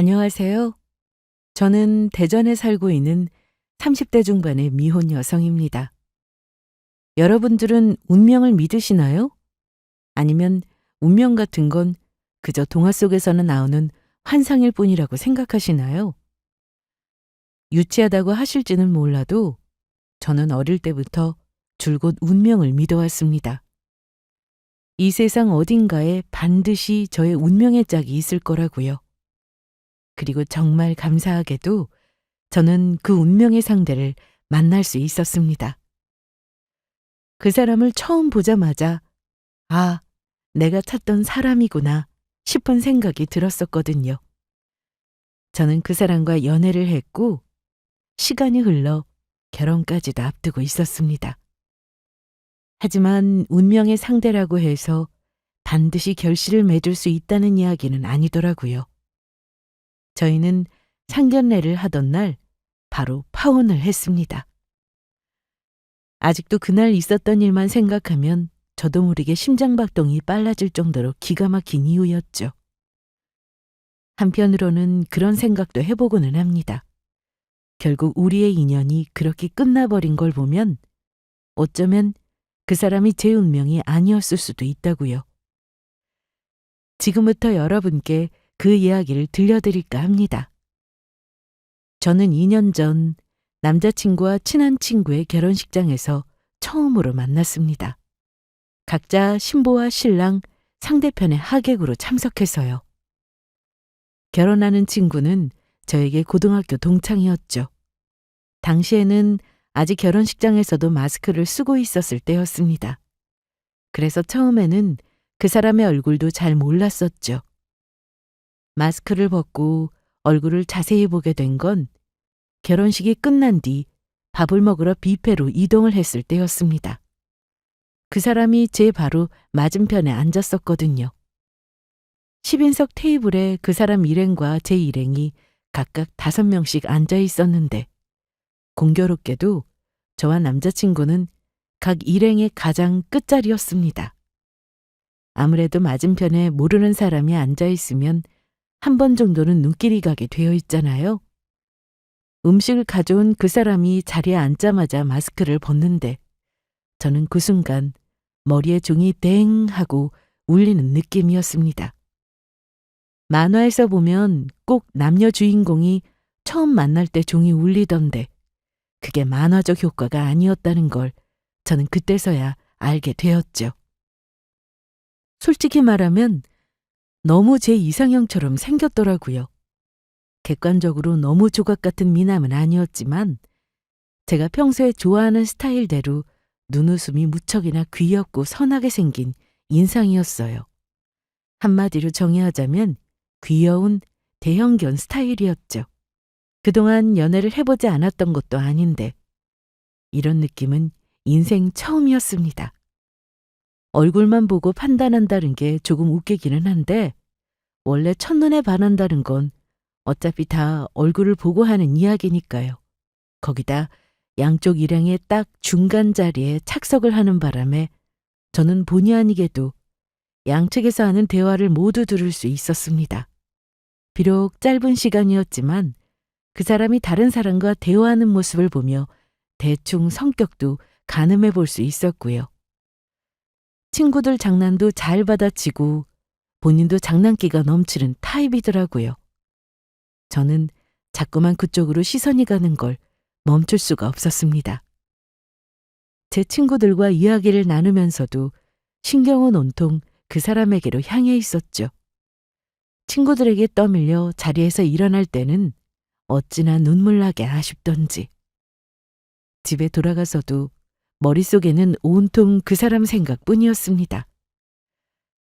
안녕하세요. 저는 대전에 살고 있는 30대 중반의 미혼 여성입니다. 여러분들은 운명을 믿으시나요? 아니면 운명 같은 건 그저 동화 속에서는 나오는 환상일 뿐이라고 생각하시나요? 유치하다고 하실지는 몰라도 저는 어릴 때부터 줄곧 운명을 믿어왔습니다. 이 세상 어딘가에 반드시 저의 운명의 짝이 있을 거라고요. 그리고 정말 감사하게도 저는 그 운명의 상대를 만날 수 있었습니다. 그 사람을 처음 보자마자 아, 내가 찾던 사람이구나 싶은 생각이 들었었거든요. 저는 그 사람과 연애를 했고 시간이 흘러 결혼까지도 앞두고 있었습니다. 하지만 운명의 상대라고 해서 반드시 결실을 맺을 수 있다는 이야기는 아니더라고요. 저희는 상견례를 하던 날 바로 파혼을 했습니다. 아직도 그날 있었던 일만 생각하면 저도 모르게 심장박동이 빨라질 정도로 기가 막힌 이유였죠. 한편으로는 그런 생각도 해보고는 합니다. 결국 우리의 인연이 그렇게 끝나버린 걸 보면 어쩌면 그 사람이 제 운명이 아니었을 수도 있다고요. 지금부터 여러분께 그 이야기를 들려드릴까 합니다. 저는 2년 전 남자친구와 친한 친구의 결혼식장에서 처음으로 만났습니다. 각자 신부와 신랑 상대편의 하객으로 참석해서요. 결혼하는 친구는 저에게 고등학교 동창이었죠. 당시에는 아직 결혼식장에서도 마스크를 쓰고 있었을 때였습니다. 그래서 처음에는 그 사람의 얼굴도 잘 몰랐었죠. 마스크를 벗고 얼굴을 자세히 보게 된 건 결혼식이 끝난 뒤 밥을 먹으러 뷔페로 이동을 했을 때였습니다. 그 사람이 제 바로 맞은편에 앉았었거든요. 10인석 테이블에 그 사람 일행과 제 일행이 각각 5명씩 앉아 있었는데 공교롭게도 저와 남자친구는 각 일행의 가장 끝자리였습니다. 아무래도 맞은편에 모르는 사람이 앉아 있으면 한 번 정도는 눈길이 가게 되어 있잖아요. 음식을 가져온 그 사람이 자리에 앉자마자 마스크를 벗는데 저는 그 순간 머리에 종이 땡 하고 울리는 느낌이었습니다. 만화에서 보면 꼭 남녀 주인공이 처음 만날 때 종이 울리던데 그게 만화적 효과가 아니었다는 걸 저는 그때서야 알게 되었죠. 솔직히 말하면 너무 제 이상형처럼 생겼더라고요. 객관적으로 너무 조각 같은 미남은 아니었지만 제가 평소에 좋아하는 스타일대로 눈웃음이 무척이나 귀엽고 선하게 생긴 인상이었어요. 한마디로 정의하자면 귀여운 대형견 스타일이었죠. 그동안 연애를 해보지 않았던 것도 아닌데 이런 느낌은 인생 처음이었습니다. 얼굴만 보고 판단한다는 게 조금 웃기기는 한데 원래 첫눈에 반한다는 건 어차피 다 얼굴을 보고 하는 이야기니까요. 거기다 양쪽 일행의 딱 중간 자리에 착석을 하는 바람에 저는 본의 아니게도 양측에서 하는 대화를 모두 들을 수 있었습니다. 비록 짧은 시간이었지만 그 사람이 다른 사람과 대화하는 모습을 보며 대충 성격도 가늠해 볼 수 있었고요. 친구들 장난도 잘 받아치고 본인도 장난기가 넘치는 타입이더라고요. 저는 자꾸만 그쪽으로 시선이 가는 걸 멈출 수가 없었습니다. 제 친구들과 이야기를 나누면서도 신경은 온통 그 사람에게로 향해 있었죠. 친구들에게 떠밀려 자리에서 일어날 때는 어찌나 눈물나게 아쉽던지. 집에 돌아가서도 머릿속에는 온통 그 사람 생각뿐이었습니다.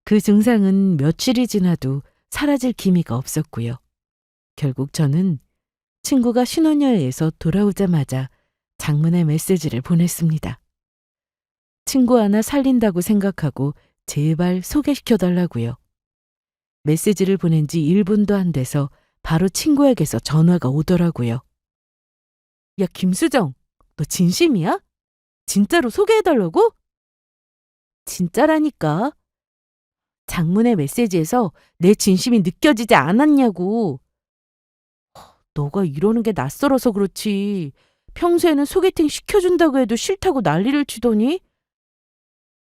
그 증상은 며칠이 지나도 사라질 기미가 없었고요. 결국 저는 친구가 신혼여행에서 돌아오자마자 장문의 메시지를 보냈습니다. 친구 하나 살린다고 생각하고 제발 소개시켜달라고요. 메시지를 보낸 지 1분도 안 돼서 바로 친구에게서 전화가 오더라고요. 야, 김수정, 너 진심이야? 진짜로 소개해달라고? 진짜라니까. 장문의 메시지에서 내 진심이 느껴지지 않았냐고. 너가 이러는 게 낯설어서 그렇지. 평소에는 소개팅 시켜준다고 해도 싫다고 난리를 치더니?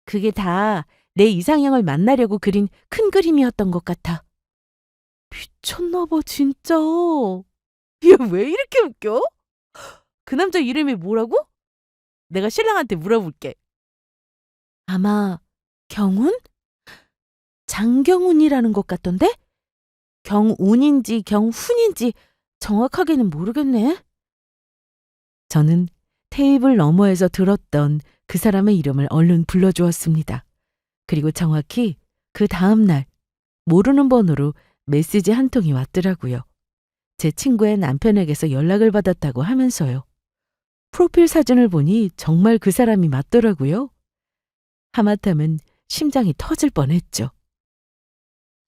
그게 다 내 이상형을 만나려고 그린 큰 그림이었던 것 같아. 미쳤나 봐, 진짜. 얘 왜 이렇게 웃겨? 그 남자 이름이 뭐라고? 내가 신랑한테 물어볼게. 아마 경훈? 장경훈이라는 것 같던데? 경운인지 경훈인지 정확하게는 모르겠네. 저는 테이블 너머에서 들었던 그 사람의 이름을 얼른 불러주었습니다. 그리고 정확히 그 다음 날 모르는 번호로 메시지 한 통이 왔더라고요. 제 친구의 남편에게서 연락을 받았다고 하면서요. 프로필 사진을 보니 정말 그 사람이 맞더라고요. 하마터면 심장이 터질 뻔했죠.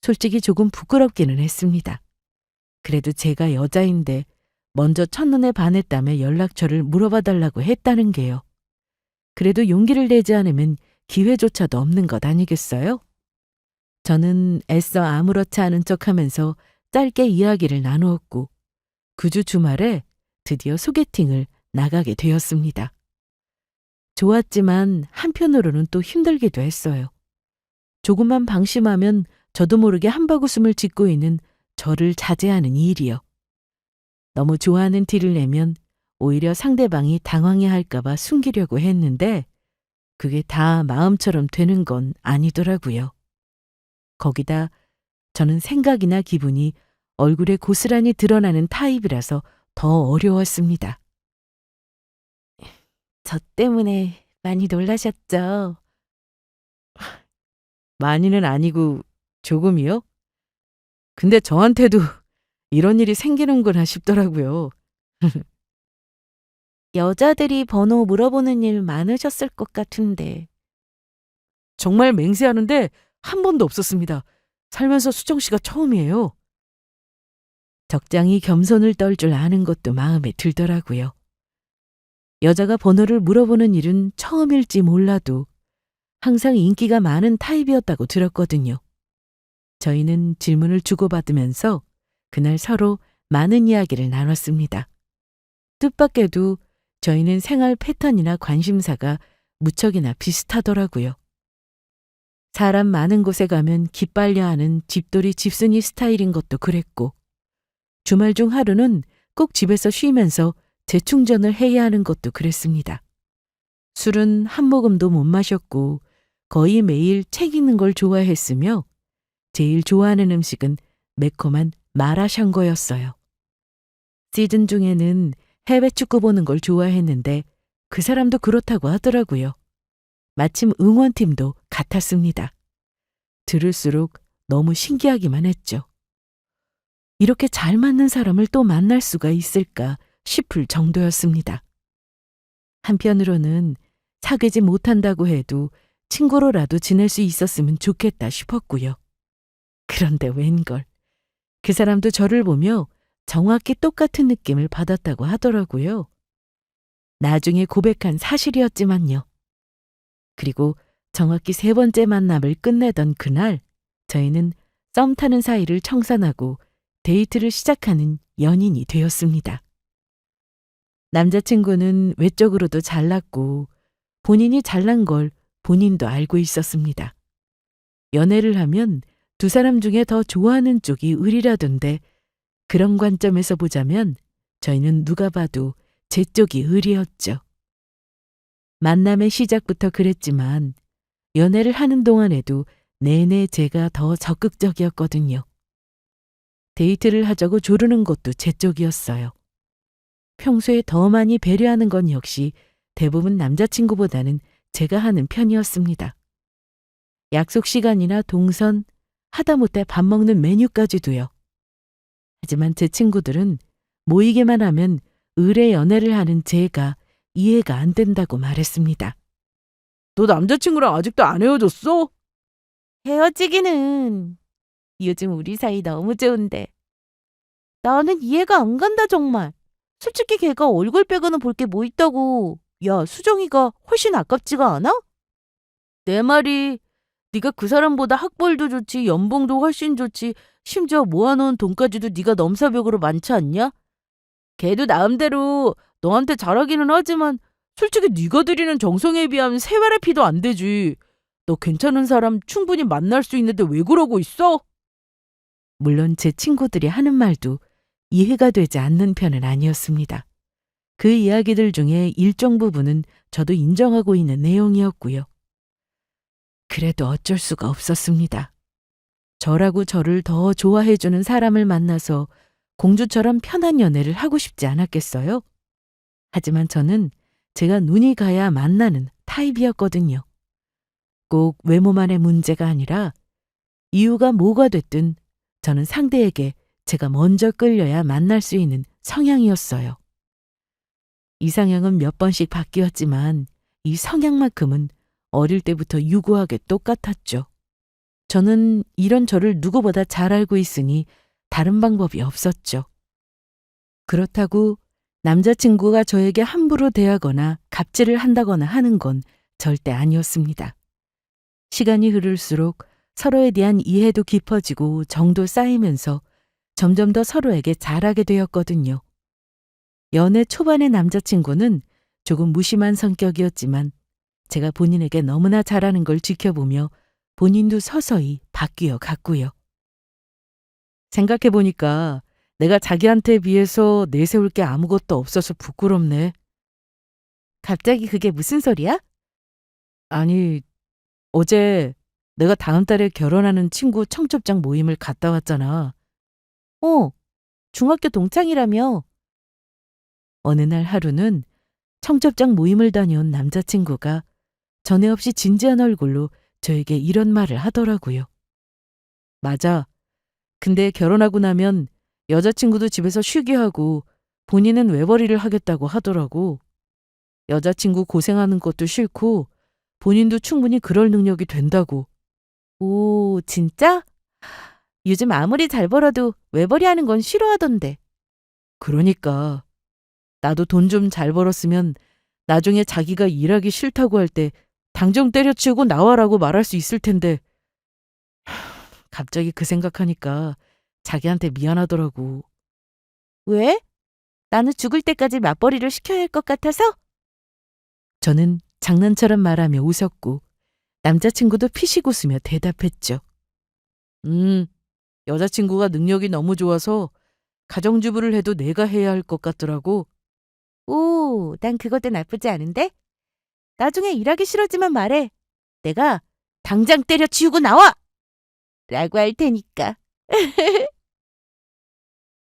솔직히 조금 부끄럽기는 했습니다. 그래도 제가 여자인데 먼저 첫눈에 반했다며 연락처를 물어봐 달라고 했다는 게요. 그래도 용기를 내지 않으면 기회조차도 없는 것 아니겠어요? 저는 애써 아무렇지 않은 척하면서 짧게 이야기를 나누었고 그 주 주말에 드디어 소개팅을 나가게 되었습니다. 좋았지만 한편으로는 또 힘들기도 했어요. 조금만 방심하면 저도 모르게 한바구음을 짓고 있는 저를 자제하는 일이요. 너무 좋아하는 티를 내면 오히려 상대방이 당황해할까 봐 숨기려고 했는데 그게 다 마음처럼 되는 건 아니더라고요. 거기다 저는 생각이나 기분이 얼굴에 고스란히 드러나는 타입이라서 더 어려웠습니다. 저 때문에 많이 놀라셨죠? 많이는 아니고 조금이요? 근데 저한테도 이런 일이 생기는구나 싶더라고요. 여자들이 번호 물어보는 일 많으셨을 것 같은데. 정말 맹세하는데 한 번도 없었습니다. 살면서 수정 씨가 처음이에요. 적당히 겸손을 떨 줄 아는 것도 마음에 들더라고요. 여자가 번호를 물어보는 일은 처음일지 몰라도 항상 인기가 많은 타입이었다고 들었거든요. 저희는 질문을 주고받으면서 그날 서로 많은 이야기를 나눴습니다. 뜻밖에도 저희는 생활 패턴이나 관심사가 무척이나 비슷하더라고요. 사람 많은 곳에 가면 기빨려 하는 집돌이 집순이 스타일인 것도 그랬고 주말 중 하루는 꼭 집에서 쉬면서 재충전을 해야 하는 것도 그랬습니다. 술은 한 모금도 못 마셨고 거의 매일 책 읽는 걸 좋아했으며 제일 좋아하는 음식은 매콤한 마라샹궈였어요. 시즌 중에는 해외 축구 보는 걸 좋아했는데 그 사람도 그렇다고 하더라고요. 마침 응원팀도 같았습니다. 들을수록 너무 신기하기만 했죠. 이렇게 잘 맞는 사람을 또 만날 수가 있을까 싶을 정도였습니다. 한편으로는 사귀지 못한다고 해도 친구로라도 지낼 수 있었으면 좋겠다 싶었고요. 그런데 웬걸. 그 사람도 저를 보며 정확히 똑같은 느낌을 받았다고 하더라고요. 나중에 고백한 사실이었지만요. 그리고 정확히 3번째 만남을 끝내던 그날 저희는 썸 타는 사이를 청산하고 데이트를 시작하는 연인이 되었습니다. 남자친구는 외적으로도 잘났고 본인이 잘난 걸 본인도 알고 있었습니다. 연애를 하면 두 사람 중에 더 좋아하는 쪽이 을이라던데 그런 관점에서 보자면 저희는 누가 봐도 제 쪽이 을이었죠. 만남의 시작부터 그랬지만 연애를 하는 동안에도 내내 제가 더 적극적이었거든요. 데이트를 하자고 조르는 것도 제 쪽이었어요. 평소에 더 많이 배려하는 건 역시 대부분 남자친구보다는 제가 하는 편이었습니다. 약속 시간이나 동선, 하다못해 밥 먹는 메뉴까지도요. 하지만 제 친구들은 모이게만 하면 을의 연애를 하는 제가 이해가 안 된다고 말했습니다. 너 남자친구랑 아직도 안 헤어졌어? 헤어지기는. 요즘 우리 사이 너무 좋은데. 나는 이해가 안 간다 정말. 솔직히 걔가 얼굴 빼고는 볼 게 뭐 있다고. 야, 수정이가 훨씬 아깝지가 않아? 내 말이 네가 그 사람보다 학벌도 좋지 연봉도 훨씬 좋지 심지어 모아놓은 돈까지도 네가 넘사벽으로 많지 않냐? 걔도 나름대로 너한테 잘하기는 하지만 솔직히 네가 들이는 정성에 비하면 세발의 피도 안 되지. 너 괜찮은 사람 충분히 만날 수 있는데 왜 그러고 있어? 물론 제 친구들이 하는 말도 이해가 되지 않는 편은 아니었습니다. 그 이야기들 중에 일정 부분은 저도 인정하고 있는 내용이었고요. 그래도 어쩔 수가 없었습니다. 저라고 저를 더 좋아해주는 사람을 만나서 공주처럼 편한 연애를 하고 싶지 않았겠어요? 하지만 저는 제가 눈이 가야 만나는 타입이었거든요. 꼭 외모만의 문제가 아니라 이유가 뭐가 됐든 저는 상대에게 제가 먼저 끌려야 만날 수 있는 성향이었어요. 이상형은 몇 번씩 바뀌었지만 이 성향만큼은 어릴 때부터 유구하게 똑같았죠. 저는 이런 저를 누구보다 잘 알고 있으니 다른 방법이 없었죠. 그렇다고 남자친구가 저에게 함부로 대하거나 갑질을 한다거나 하는 건 절대 아니었습니다. 시간이 흐를수록 서로에 대한 이해도 깊어지고 정도 쌓이면서 점점 더 서로에게 잘하게 되었거든요. 연애 초반의 남자친구는 조금 무심한 성격이었지만 제가 본인에게 너무나 잘하는 걸 지켜보며 본인도 서서히 바뀌어 갔고요. 생각해보니까 내가 자기한테 비해서 내세울 게 아무것도 없어서 부끄럽네. 갑자기 그게 무슨 소리야? 아니, 어제 내가 다음 달에 결혼하는 친구 청첩장 모임을 갔다 왔잖아. 어, 중학교 동창이라며. 어느 날 하루는 청첩장 모임을 다녀온 남자친구가 전에 없이 진지한 얼굴로 저에게 이런 말을 하더라고요. 맞아. 근데 결혼하고 나면 여자친구도 집에서 쉬게 하고 본인은 외벌이를 하겠다고 하더라고. 여자친구 고생하는 것도 싫고 본인도 충분히 그럴 능력이 된다고. 오, 진짜? 요즘 아무리 잘 벌어도 외벌이 하는 건 싫어하던데. 그러니까. 나도 돈 좀 잘 벌었으면 나중에 자기가 일하기 싫다고 할 때 당장 때려치우고 나와라고 말할 수 있을 텐데. 갑자기 그 생각하니까 자기한테 미안하더라고. 왜? 나는 죽을 때까지 맞벌이를 시켜야 할 것 같아서? 저는 장난처럼 말하며 웃었고 남자친구도 피식 웃으며 대답했죠. 여자친구가 능력이 너무 좋아서 가정주부를 해도 내가 해야 할 것 같더라고. 오, 난 그것도 나쁘지 않은데? 나중에 일하기 싫어지만 말해. 내가 당장 때려치우고 나와! 라고 할 테니까.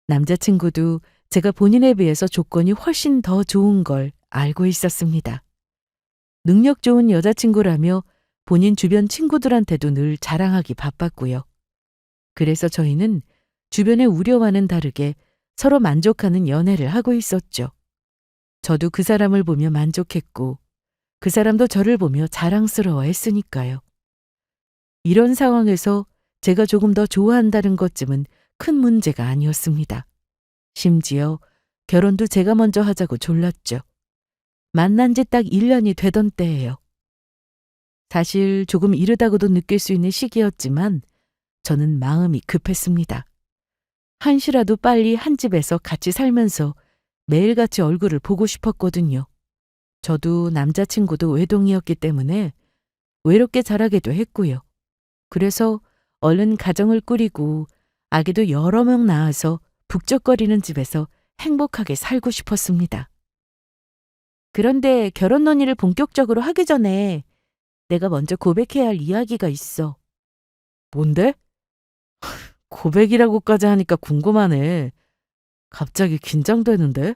남자친구도 제가 본인에 비해서 조건이 훨씬 더 좋은 걸 알고 있었습니다. 능력 좋은 여자친구라며 본인 주변 친구들한테도 늘 자랑하기 바빴고요. 그래서 저희는 주변의 우려와는 다르게 서로 만족하는 연애를 하고 있었죠. 저도 그 사람을 보며 만족했고 그 사람도 저를 보며 자랑스러워했으니까요. 이런 상황에서 제가 조금 더 좋아한다는 것쯤은 큰 문제가 아니었습니다. 심지어 결혼도 제가 먼저 하자고 졸랐죠. 만난 지 딱 1년이 되던 때예요. 사실 조금 이르다고도 느낄 수 있는 시기였지만 저는 마음이 급했습니다. 한시라도 빨리 한 집에서 같이 살면서 매일같이 얼굴을 보고 싶었거든요. 저도 남자친구도 외동이었기 때문에 외롭게 자라기도 했고요. 그래서 얼른 가정을 꾸리고 아기도 여러 명 낳아서 북적거리는 집에서 행복하게 살고 싶었습니다. 그런데 결혼 논의를 본격적으로 하기 전에 내가 먼저 고백해야 할 이야기가 있어. 뭔데? 고백이라고까지 하니까 궁금하네. 갑자기 긴장되는데?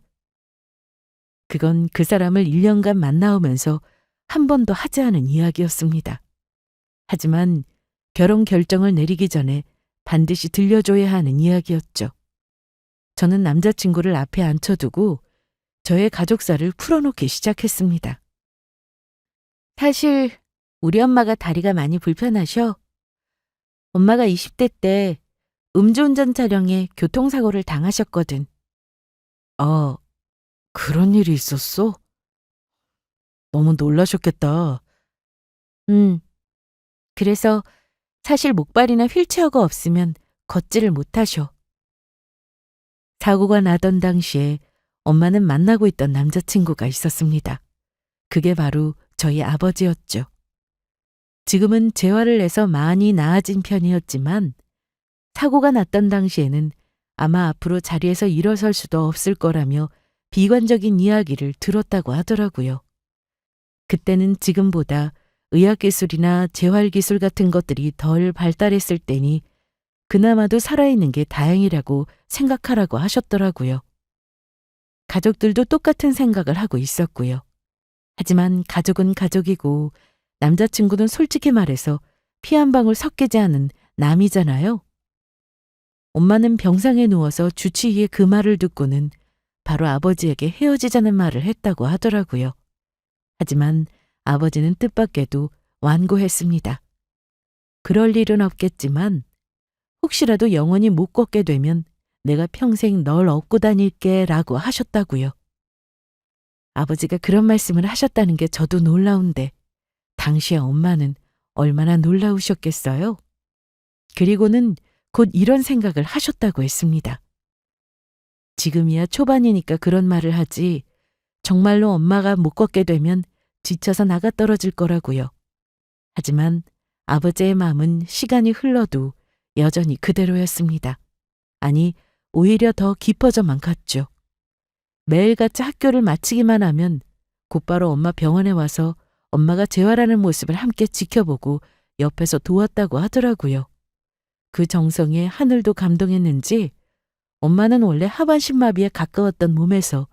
그건 그 사람을 1년간 만나오면서 한 번도 하지 않은 이야기였습니다. 하지만 결혼 결정을 내리기 전에 반드시 들려줘야 하는 이야기였죠. 저는 남자친구를 앞에 앉혀두고 저의 가족사를 풀어놓기 시작했습니다. 사실 우리 엄마가 다리가 많이 불편하셔. 엄마가 20대 때 음주운전 차량에 교통사고를 당하셨거든. 그런 일이 있었어? 너무 놀라셨겠다. 그래서 사실 목발이나 휠체어가 없으면 걷지를 못하셔. 사고가 나던 당시에 엄마는 만나고 있던 남자친구가 있었습니다. 그게 바로 저희 아버지였죠. 지금은 재활을 해서 많이 나아진 편이었지만 사고가 났던 당시에는 아마 앞으로 자리에서 일어설 수도 없을 거라며 비관적인 이야기를 들었다고 하더라고요. 그때는 지금보다 의학기술이나 재활기술 같은 것들이 덜 발달했을 때니 그나마도 살아있는 게 다행이라고 생각하라고 하셨더라고요. 가족들도 똑같은 생각을 하고 있었고요. 하지만 가족은 가족이고 남자친구는 솔직히 말해서 피 한 방울 섞이지 않은 남이잖아요. 엄마는 병상에 누워서 주치의의 그 말을 듣고는 바로 아버지에게 헤어지자는 말을 했다고 하더라고요. 하지만 아버지는 뜻밖에도 완고했습니다. 그럴 일은 없겠지만 혹시라도 영원히 못 걷게 되면 내가 평생 널 업고 다닐게 라고 하셨다고요. 아버지가 그런 말씀을 하셨다는 게 저도 놀라운데 당시에 엄마는 얼마나 놀라우셨겠어요? 그리고는 곧 이런 생각을 하셨다고 했습니다. 지금이야 초반이니까 그런 말을 하지 정말로 엄마가 못 걷게 되면 지쳐서 나가 떨어질 거라고요. 하지만 아버지의 마음은 시간이 흘러도 여전히 그대로였습니다. 아니, 오히려 더 깊어져만 갔죠. 매일같이 학교를 마치기만 하면 곧바로 엄마 병원에 와서 엄마가 재활하는 모습을 함께 지켜보고 옆에서 도왔다고 하더라고요. 그 정성에 하늘도 감동했는지 엄마는 원래 하반신마비에 가까웠던 몸에서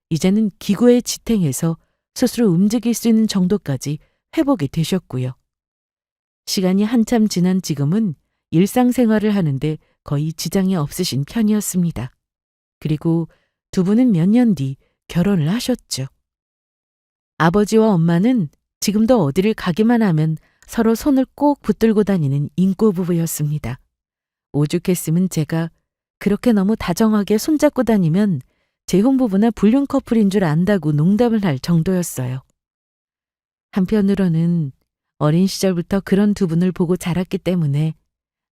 이제는 기구에 지탱해서 스스로 움직일 수 있는 정도까지 회복이 되셨고요. 시간이 한참 지난 지금은 일상생활을 하는데 거의 지장이 없으신 편이었습니다. 그리고 두 분은 몇 년 뒤 결혼을 하셨죠. 아버지와 엄마는 지금도 어디를 가기만 하면 서로 손을 꼭 붙들고 다니는 인꼬 부부였습니다. 오죽했으면 제가 그렇게 너무 다정하게 손잡고 다니면 재혼부부나 불륜 커플인 줄 안다고 농담을 할 정도였어요. 한편으로는 어린 시절부터 그런 두 분을 보고 자랐기 때문에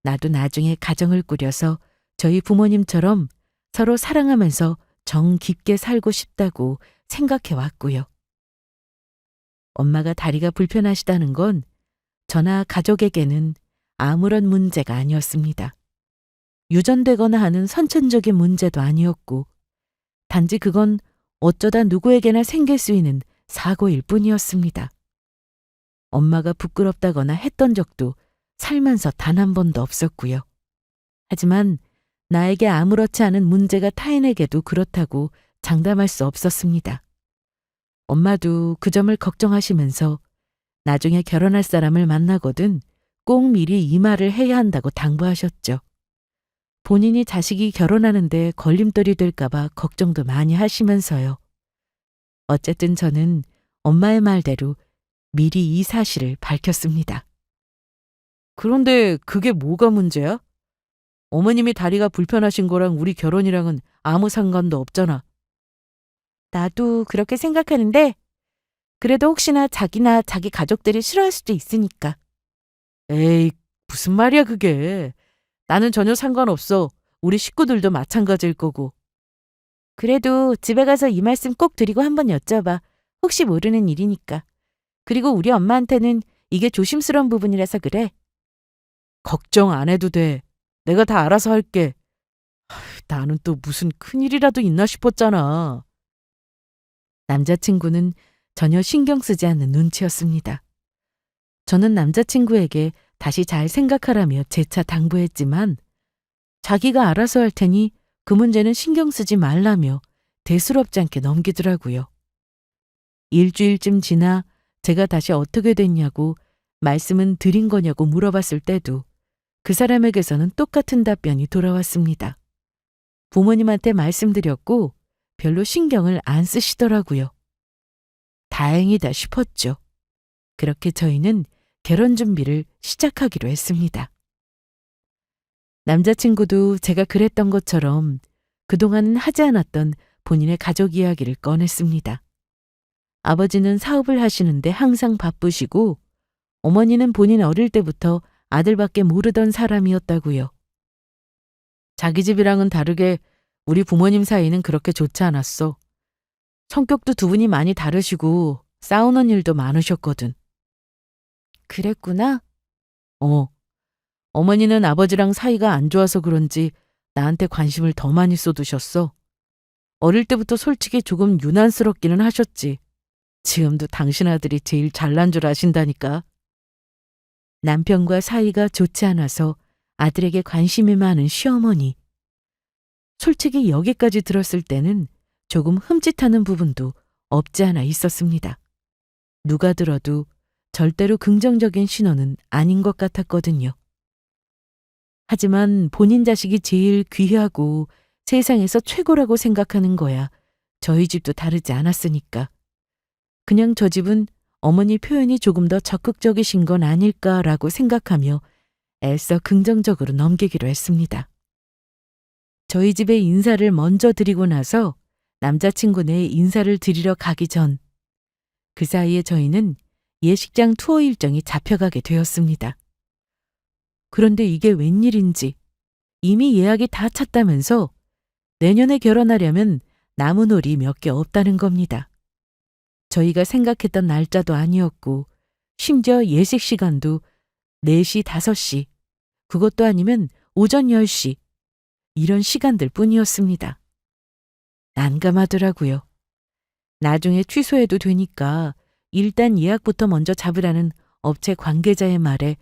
나도 나중에 가정을 꾸려서 저희 부모님처럼 서로 사랑하면서 정 깊게 살고 싶다고 생각해 왔고요. 엄마가 다리가 불편하시다는 건 저나 가족에게는 아무런 문제가 아니었습니다. 유전되거나 하는 선천적인 문제도 아니었고 단지 그건 어쩌다 누구에게나 생길 수 있는 사고일 뿐이었습니다. 엄마가 부끄럽다거나 했던 적도 살면서 단 한 번도 없었고요. 하지만 나에게 아무렇지 않은 문제가 타인에게도 그렇다고 장담할 수 없었습니다. 엄마도 그 점을 걱정하시면서 나중에 결혼할 사람을 만나거든 꼭 미리 이 말을 해야 한다고 당부하셨죠. 본인이 자식이 결혼하는데 걸림돌이 될까봐 걱정도 많이 하시면서요. 어쨌든 저는 엄마의 말대로 미리 이 사실을 밝혔습니다. 그런데 그게 뭐가 문제야? 어머님이 다리가 불편하신 거랑 우리 결혼이랑은 아무 상관도 없잖아. 나도 그렇게 생각하는데 그래도 혹시나 자기나 자기 가족들이 싫어할 수도 있으니까. 에이, 무슨 말이야 그게. 나는 전혀 상관없어. 우리 식구들도 마찬가지일 거고. 그래도 집에 가서 이 말씀 꼭 드리고 한번 여쭤봐. 혹시 모르는 일이니까. 그리고 우리 엄마한테는 이게 조심스러운 부분이라서 그래. 걱정 안 해도 돼. 내가 다 알아서 할게. 나는 또 무슨 큰일이라도 있나 싶었잖아. 남자친구는 전혀 신경 쓰지 않는 눈치였습니다. 저는 남자친구에게 다시 잘 생각하라며 재차 당부했지만 자기가 알아서 할 테니 그 문제는 신경 쓰지 말라며 대수롭지 않게 넘기더라고요. 일주일쯤 지나 제가 다시 어떻게 됐냐고 말씀은 드린 거냐고 물어봤을 때도 그 사람에게서는 똑같은 답변이 돌아왔습니다. 부모님한테 말씀드렸고 별로 신경을 안 쓰시더라고요. 다행이다 싶었죠. 그렇게 저희는 결혼 준비를 시작하기로 했습니다. 남자친구도 제가 그랬던 것처럼 그동안은 하지 않았던 본인의 가족 이야기를 꺼냈습니다. 아버지는 사업을 하시는데 항상 바쁘시고 어머니는 본인 어릴 때부터 아들밖에 모르던 사람이었다고요. 자기 집이랑은 다르게 우리 부모님 사이는 그렇게 좋지 않았어. 성격도 두 분이 많이 다르시고 싸우는 일도 많으셨거든. 그랬구나? 어. 어머니는 아버지랑 사이가 안 좋아서 그런지 나한테 관심을 더 많이 쏟으셨어. 어릴 때부터 솔직히 조금 유난스럽기는 하셨지. 지금도 당신 아들이 제일 잘난 줄 아신다니까. 남편과 사이가 좋지 않아서 아들에게 관심이 많은 시어머니. 솔직히 여기까지 들었을 때는 조금 흠칫하는 부분도 없지 않아 있었습니다. 누가 들어도 절대로 긍정적인 신호는 아닌 것 같았거든요. 하지만 본인 자식이 제일 귀하고 세상에서 최고라고 생각하는 거야 저희 집도 다르지 않았으니까. 그냥 저 집은 어머니 표현이 조금 더 적극적이신 건 아닐까라고 생각하며 애써 긍정적으로 넘기기로 했습니다. 저희 집에 인사를 먼저 드리고 나서 남자친구네 인사를 드리러 가기 전 그 사이에 저희는 예식장 투어 일정이 잡혀가게 되었습니다. 그런데 이게 웬일인지 이미 예약이 다 찼다면서 내년에 결혼하려면 나무놀이 몇 개 없다는 겁니다. 저희가 생각했던 날짜도 아니었고 심지어 예식 시간도 4시, 5시, 그것도 아니면 오전 10시 이런 시간들 뿐이었습니다. 난감하더라고요. 나중에 취소해도 되니까 일단 예약부터 먼저 잡으라는 업체 관계자의 말에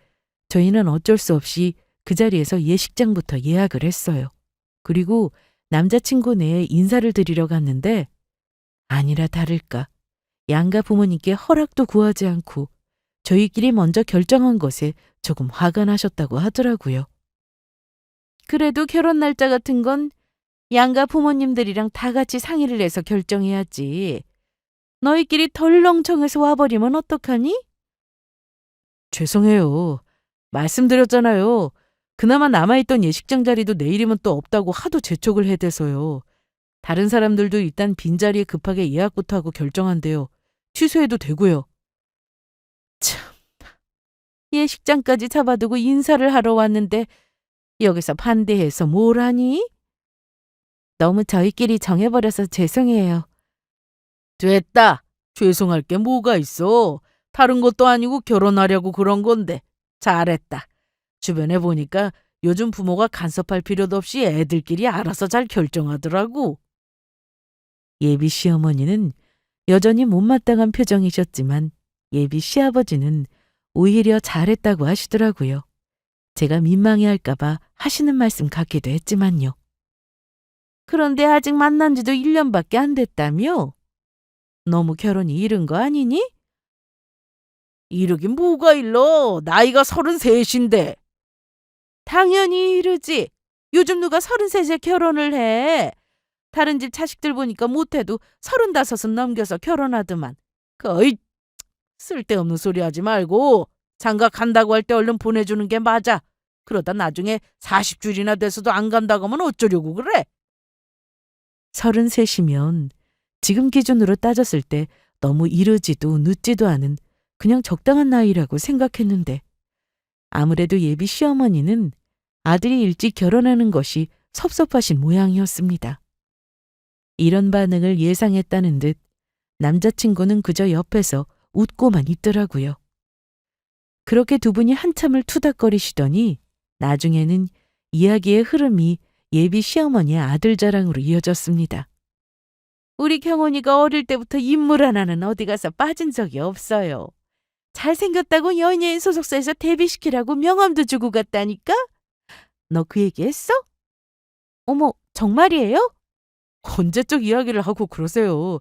저희는 어쩔 수 없이 그 자리에서 예식장부터 예약을 했어요. 그리고 남자친구네에 인사를 드리러 갔는데 아니라 다를까 양가 부모님께 허락도 구하지 않고 저희끼리 먼저 결정한 것에 조금 화가 나셨다고 하더라고요. 그래도 결혼 날짜 같은 건 양가 부모님들이랑 다 같이 상의를 해서 결정해야지. 너희끼리 덜렁청해서 와버리면 어떡하니? 죄송해요. 말씀드렸잖아요. 그나마 남아있던 예식장 자리도 내일이면 또 없다고 하도 재촉을 해대서요. 다른 사람들도 일단 빈자리에 급하게 예약부터 하고 결정한대요. 취소해도 되고요. 참, 예식장까지 잡아두고 인사를 하러 왔는데 여기서 반대해서 뭘 하니? 너무 저희끼리 정해버려서 죄송해요. 됐다. 죄송할 게 뭐가 있어. 다른 것도 아니고 결혼하려고 그런 건데. 잘했다. 주변에 보니까 요즘 부모가 간섭할 필요도 없이 애들끼리 알아서 잘 결정하더라고. 예비 시어머니는 여전히 못마땅한 표정이셨지만 예비 시아버지는 오히려 잘했다고 하시더라고요. 제가 민망해할까봐 하시는 말씀 같기도 했지만요. 그런데 아직 만난 지도 1년밖에 안 됐다며? 너무 결혼이 이른 거 아니니? 이르긴 뭐가 일러. 나이가 33인데. 당연히 이르지. 요즘 누가 33에 결혼을 해. 다른 집 자식들 보니까 못해도 35은 넘겨서 결혼하더만. 거의 쓸데없는 소리 하지 말고 장가 간다고 할 때 얼른 보내주는 게 맞아. 그러다 나중에 40줄이나 돼서도 안 간다고 하면 어쩌려고 그래? 33이면 지금 기준으로 따졌을 때 너무 이르지도 늦지도 않은 그냥 적당한 나이라고 생각했는데 아무래도 예비 시어머니는 아들이 일찍 결혼하는 것이 섭섭하신 모양이었습니다. 이런 반응을 예상했다는 듯 남자친구는 그저 옆에서 웃고만 있더라고요. 그렇게 두 분이 한참을 투닥거리시더니 나중에는 이야기의 흐름이 예비 시어머니의 아들 자랑으로 이어졌습니다. 우리 경훈이가 어릴 때부터 인물 하나는 어디 가서 빠진 적이 없어요. 잘생겼다고 연예인 소속사에서 데뷔시키라고 명함도 주고 갔다니까? 너 그 얘기 했어? 어머, 정말이에요? 언제적 이야기를 하고 그러세요.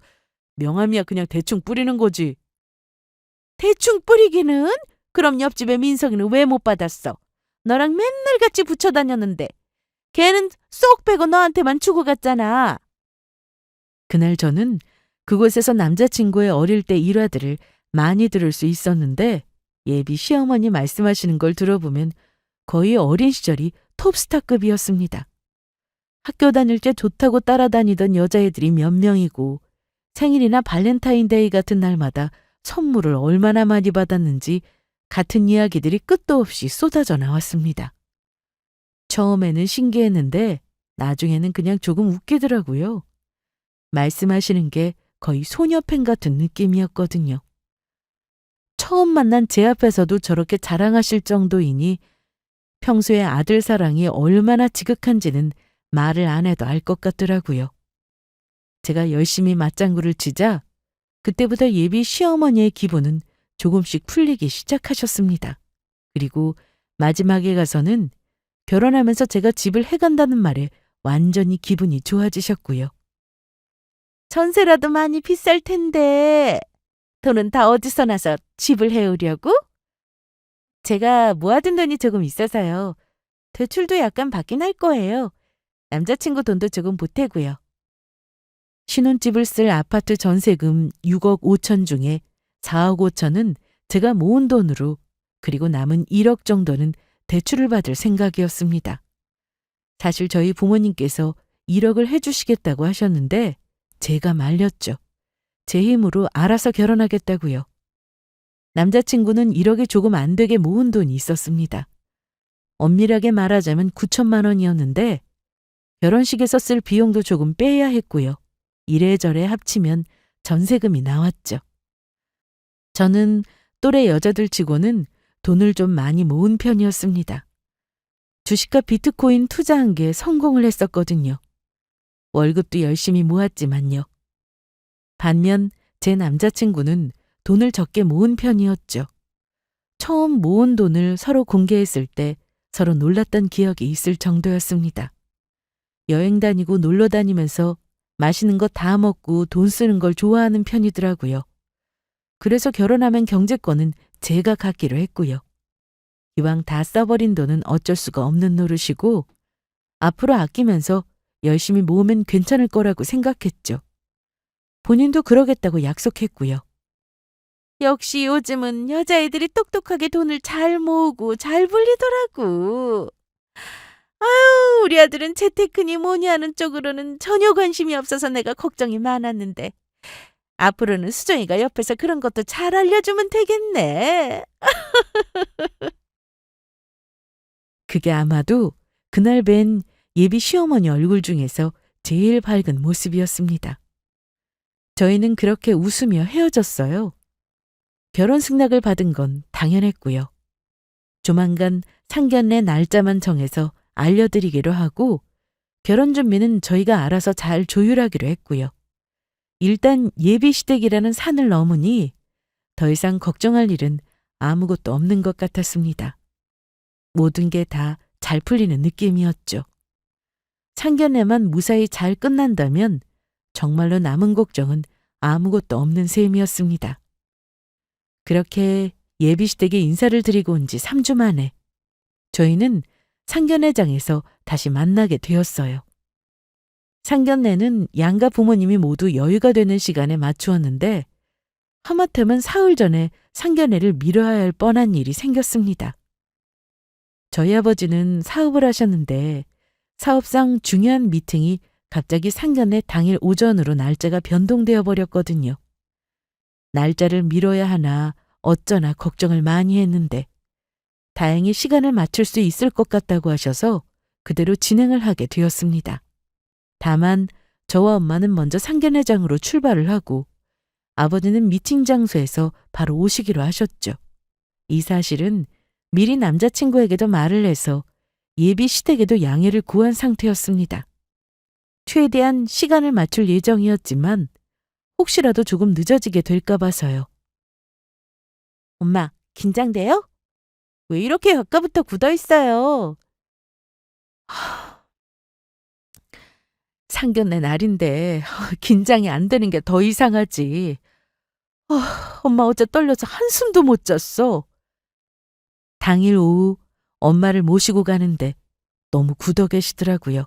명함이야 그냥 대충 뿌리는 거지. 대충 뿌리기는? 그럼 옆집에 민석이는 왜 못 받았어? 너랑 맨날 같이 붙여 다녔는데. 걔는 쏙 빼고 너한테만 주고 갔잖아. 그날 저는 그곳에서 남자친구의 어릴 때 일화들을 많이 들을 수 있었는데 예비 시어머니 말씀하시는 걸 들어보면 거의 어린 시절이 톱스타급이었습니다. 학교 다닐 때 좋다고 따라다니던 여자애들이 몇 명이고 생일이나 발렌타인데이 같은 날마다 선물을 얼마나 많이 받았는지 같은 이야기들이 끝도 없이 쏟아져 나왔습니다. 처음에는 신기했는데 나중에는 그냥 조금 웃기더라고요. 말씀하시는 게 거의 소녀팬 같은 느낌이었거든요. 처음 만난 제 앞에서도 저렇게 자랑하실 정도이니 평소에 아들 사랑이 얼마나 지극한지는 말을 안 해도 알 것 같더라고요. 제가 열심히 맞장구를 치자 그때부터 예비 시어머니의 기분은 조금씩 풀리기 시작하셨습니다. 그리고 마지막에 가서는 결혼하면서 제가 집을 해간다는 말에 완전히 기분이 좋아지셨고요. 전세라도 많이 비쌀 텐데 돈은 다 어디서 나서 집을 해오려고? 제가 모아둔 돈이 조금 있어서요. 대출도 약간 받긴 할 거예요. 남자친구 돈도 조금 보태고요. 신혼집을 쓸 아파트 전세금 6억 5천 중에 4억 5천은 제가 모은 돈으로 그리고 남은 1억 정도는 대출을 받을 생각이었습니다. 사실 저희 부모님께서 1억을 해주시겠다고 하셨는데 제가 말렸죠. 제 힘으로 알아서 결혼하겠다고요. 남자친구는 1억에 조금 안 되게 모은 돈이 있었습니다. 엄밀하게 말하자면 9천만 원이었는데 결혼식에서 쓸 비용도 조금 빼야 했고요. 이래저래 합치면 전세금이 나왔죠. 저는 또래 여자들 치고는 돈을 좀 많이 모은 편이었습니다. 주식과 비트코인 투자한 게 성공을 했었거든요. 월급도 열심히 모았지만요. 반면 제 남자친구는 돈을 적게 모은 편이었죠. 처음 모은 돈을 서로 공개했을 때 서로 놀랐던 기억이 있을 정도였습니다. 여행 다니고 놀러 다니면서 맛있는 거 다 먹고 돈 쓰는 걸 좋아하는 편이더라고요. 그래서 결혼하면 경제권은 제가 갖기로 했고요. 이왕 다 써버린 돈은 어쩔 수가 없는 노릇이고 앞으로 아끼면서 열심히 모으면 괜찮을 거라고 생각했죠. 본인도 그러겠다고 약속했고요. 역시 요즘은 여자애들이 똑똑하게 돈을 잘 모으고 잘 불리더라고. 아유, 우리 아들은 재테크니 뭐니 하는 쪽으로는 전혀 관심이 없어서 내가 걱정이 많았는데 앞으로는 수정이가 옆에서 그런 것도 잘 알려주면 되겠네. 그게 아마도 그날 뵌 예비 시어머니 얼굴 중에서 제일 밝은 모습이었습니다. 저희는 그렇게 웃으며 헤어졌어요. 결혼 승낙을 받은 건 당연했고요. 조만간 상견례 날짜만 정해서 알려드리기로 하고 결혼 준비는 저희가 알아서 잘 조율하기로 했고요. 일단 예비 시댁이라는 산을 넘으니 더 이상 걱정할 일은 아무것도 없는 것 같았습니다. 모든 게 다 잘 풀리는 느낌이었죠. 상견례만 무사히 잘 끝난다면 정말로 남은 걱정은 아무것도 없는 셈이었습니다. 그렇게 예비 시댁에 인사를 드리고 온 지 3주 만에 저희는 상견례장에서 다시 만나게 되었어요. 상견례는 양가 부모님이 모두 여유가 되는 시간에 맞추었는데 하마터면 사흘 전에 상견례를 미뤄야 할 뻔한 일이 생겼습니다. 저희 아버지는 사업을 하셨는데 사업상 중요한 미팅이 갑자기 상견례 당일 오전으로 날짜가 변동되어 버렸거든요. 날짜를 미뤄야 하나 어쩌나 걱정을 많이 했는데 다행히 시간을 맞출 수 있을 것 같다고 하셔서 그대로 진행을 하게 되었습니다. 다만 저와 엄마는 먼저 상견례장으로 출발을 하고 아버지는 미팅 장소에서 바로 오시기로 하셨죠. 이 사실은 미리 남자친구에게도 말을 해서 예비 시댁에도 양해를 구한 상태였습니다. 최대한 시간을 맞출 예정이었지만 혹시라도 조금 늦어지게 될까 봐서요. 엄마, 긴장돼요? 왜 이렇게 아까부터 굳어 있어요? 상견례 날인데 긴장이 안 되는 게 더 이상하지. 엄마 어제 떨려서 한숨도 못 잤어. 당일 오후 엄마를 모시고 가는데 너무 굳어 계시더라고요.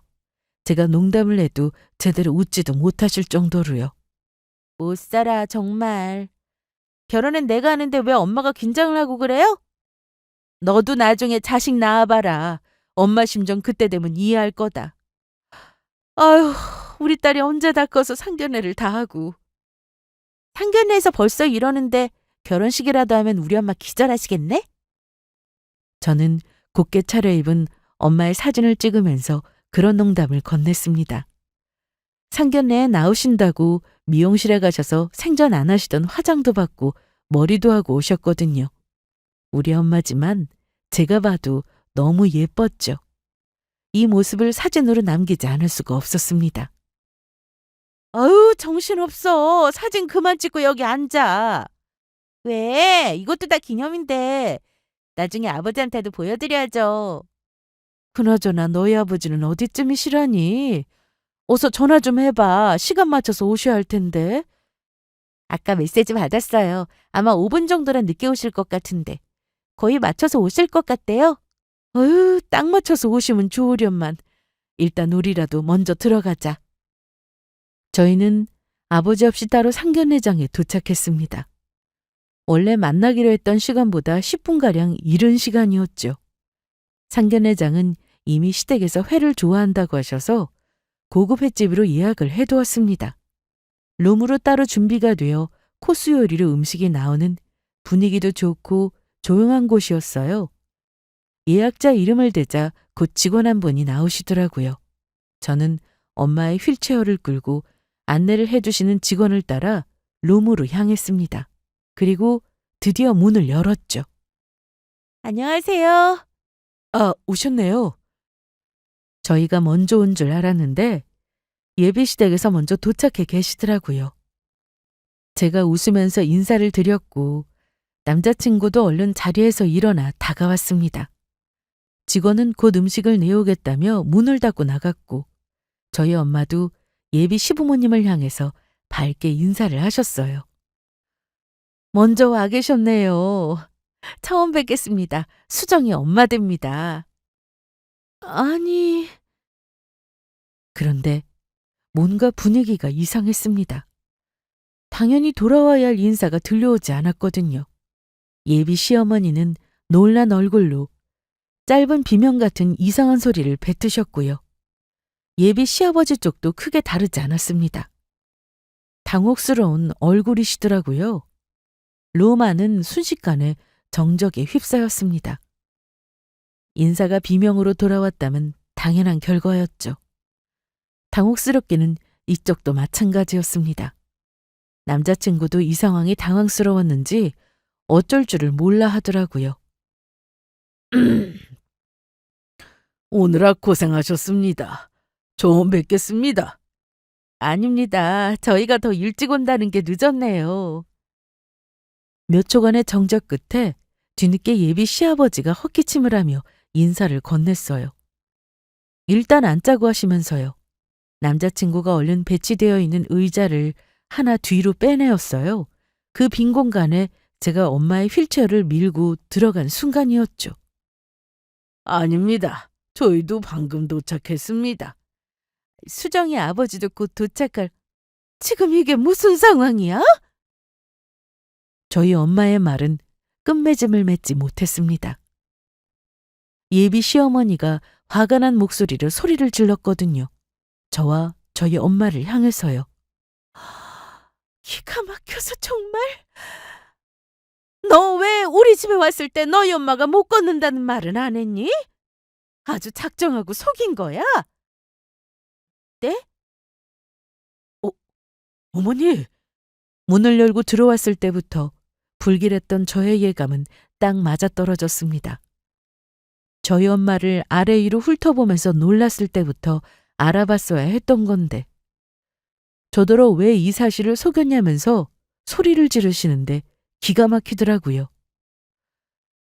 제가 농담을 해도 제대로 웃지도 못하실 정도로요. 못 살아 정말. 결혼은 내가 하는데 왜 엄마가 긴장을 하고 그래요? 너도 나중에 자식 낳아봐라. 엄마 심정 그때 되면 이해할 거다. 아휴, 우리 딸이 언제 다 커서 상견례를 다 하고. 상견례에서 벌써 이러는데 결혼식이라도 하면 우리 엄마 기절하시겠네? 저는 곱게 차려입은 엄마의 사진을 찍으면서 그런 농담을 건넸습니다. 상견례에 나오신다고 미용실에 가셔서 생전 안 하시던 화장도 받고 머리도 하고 오셨거든요. 우리 엄마지만 제가 봐도 너무 예뻤죠. 이 모습을 사진으로 남기지 않을 수가 없었습니다. 아유, 정신없어. 사진 그만 찍고 여기 앉아. 왜? 이것도 다 기념인데. 나중에 아버지한테도 보여드려야죠. 그나저나 너희 아버지는 어디쯤이시라니? 어서 전화 좀 해봐. 시간 맞춰서 오셔야 할 텐데. 아까 메시지 받았어요. 아마 5분 정도는 늦게 오실 것 같은데. 거의 맞춰서 오실 것 같대요. 어휴, 딱 맞춰서 오시면 좋으련만. 일단 우리라도 먼저 들어가자. 저희는 아버지 없이 따로 상견례장에 도착했습니다. 원래 만나기로 했던 시간보다 10분가량 이른 시간이었죠. 상견례장은 이미 시댁에서 회를 좋아한다고 하셔서 고급 횟집으로 예약을 해두었습니다. 룸으로 따로 준비가 되어 코스 요리로 음식이 나오는 분위기도 좋고 조용한 곳이었어요. 예약자 이름을 대자 곧 직원 한 분이 나오시더라고요. 저는 엄마의 휠체어를 끌고 안내를 해주시는 직원을 따라 룸으로 향했습니다. 그리고 드디어 문을 열었죠. 안녕하세요. 아, 오셨네요. 저희가 먼저 온 줄 알았는데 예비시댁에서 먼저 도착해 계시더라고요. 제가 웃으면서 인사를 드렸고 남자친구도 얼른 자리에서 일어나 다가왔습니다. 직원은 곧 음식을 내오겠다며 문을 닫고 나갔고 저희 엄마도 예비 시부모님을 향해서 밝게 인사를 하셨어요. 먼저 와 계셨네요. 처음 뵙겠습니다. 수정이 엄마 됩니다. 아니... 그런데 뭔가 분위기가 이상했습니다. 당연히 돌아와야 할 인사가 들려오지 않았거든요. 예비 시어머니는 놀란 얼굴로 짧은 비명 같은 이상한 소리를 뱉으셨고요. 예비 시아버지 쪽도 크게 다르지 않았습니다. 당혹스러운 얼굴이시더라고요. 로마는 순식간에 정적에 휩싸였습니다. 인사가 비명으로 돌아왔다면 당연한 결과였죠. 당혹스럽게는 이쪽도 마찬가지였습니다. 남자친구도 이 상황이 당황스러웠는지 어쩔 줄을 몰라 하더라고요. 오느라 고생하셨습니다. 처음 뵙겠습니다. 아닙니다. 저희가 더 일찍 온다는 게 늦었네요. 몇 초간의 정적 끝에 뒤늦게 예비 시아버지가 헛기침을 하며 인사를 건넸어요. 일단 앉자고 하시면서요. 남자친구가 얼른 배치되어 있는 의자를 하나 뒤로 빼내었어요. 그 빈 공간에 제가 엄마의 휠체어를 밀고 들어간 순간이었죠. 아닙니다. 저희도 방금 도착했습니다. 수정이 아버지도 곧 도착할... 지금 이게 무슨 상황이야? 저희 엄마의 말은 끝맺음을 맺지 못했습니다. 예비 시어머니가 화가 난 목소리로 소리를 질렀거든요. 저와 저희 엄마를 향해서요. 기가 막혀서 정말... 너 왜 우리 집에 왔을 때 너희 엄마가 못 걷는다는 말은 안 했니? 아주 작정하고 속인 거야? 네? 어머니! 문을 열고 들어왔을 때부터 불길했던 저의 예감은 딱 맞아떨어졌습니다. 저희 엄마를 아래 위로 훑어보면서 놀랐을 때부터 알아봤어야 했던 건데 저더러 왜 이 사실을 속였냐면서 소리를 지르시는데 기가 막히더라고요.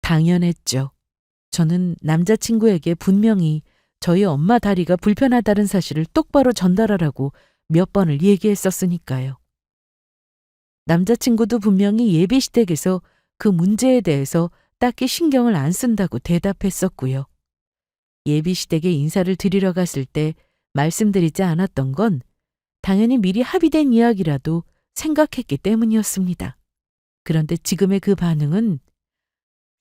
당연했죠. 저는 남자친구에게 분명히 저희 엄마 다리가 불편하다는 사실을 똑바로 전달하라고 몇 번을 얘기했었으니까요. 남자친구도 분명히 예비시댁에서 그 문제에 대해서 딱히 신경을 안 쓴다고 대답했었고요. 예비시댁에 인사를 드리러 갔을 때 말씀드리지 않았던 건 당연히 미리 합의된 이야기라도 생각했기 때문이었습니다. 그런데 지금의 그 반응은